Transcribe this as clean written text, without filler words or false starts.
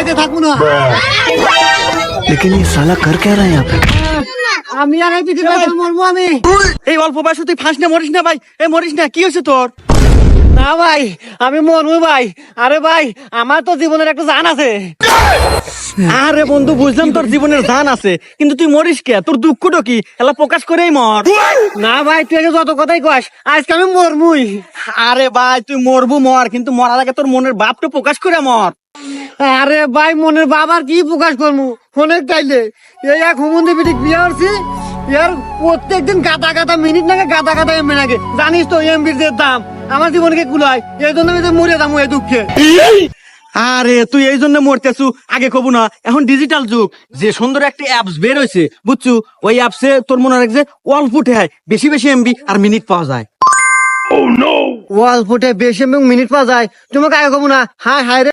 বাঁচে থাকবো না। लेकिन ये साला कर क्या रहा है यहाँ पे? আমি আর এই পৃথিবীতে মরবো আমি। এই অল্প বয়সে তুই ফাঁস না মরিস না ভাই, এই মরিস না, কি হয়েছে তোর? না ভাই আমি মরবো ভাই। আরে ভাই আমার তো জীবনের একটা জান আছে। আরে বন্ধু বুঝলাম তোর জীবনের জান আছে, কিন্তু তুই মরিস কে? তোর দুঃখটা কি এলা প্রকাশ করেই মর। না ভাই তুই আগে যত কথাই কস আজকে আমি মরবুই। আরে ভাই তুই মরবু মর, কিন্তু মরার আগে তোর মনের ভাবটা প্রকাশ করে মর। আরে ভাই মনের বাবার কি প্রকাশ করবো ফোনের চাইলে এই এক হুমন্দি পিঠিক বিয়ে করছি। ইয়ার প্রত্যেকদিন গাদা গাদা মিনিট নাগে গাদা গাদা এমবি নাগে। জানিস তো এমবির যে দাম আমার জীবনকে কুলায়, এই জন্য আমি তো মরে যাবো এই দুঃখে। আরে তুই এই জন্য মরতেছু, আগে কবু না, এখন ডিজিটাল যুগ, যে সুন্দর একটা অ্যাপস বের হয়েছে বুঝছু, ওই অ্যাপসে তোর মনে রাখছে অল্প উঠে বেশি বেশি এমবি আর মিনিট পাওয়া যায়। ওয়াল ফুটে বেশি এবং মিনিট পাওয়া যায়। তোমাকে আগে কবো না হায় হায় রে।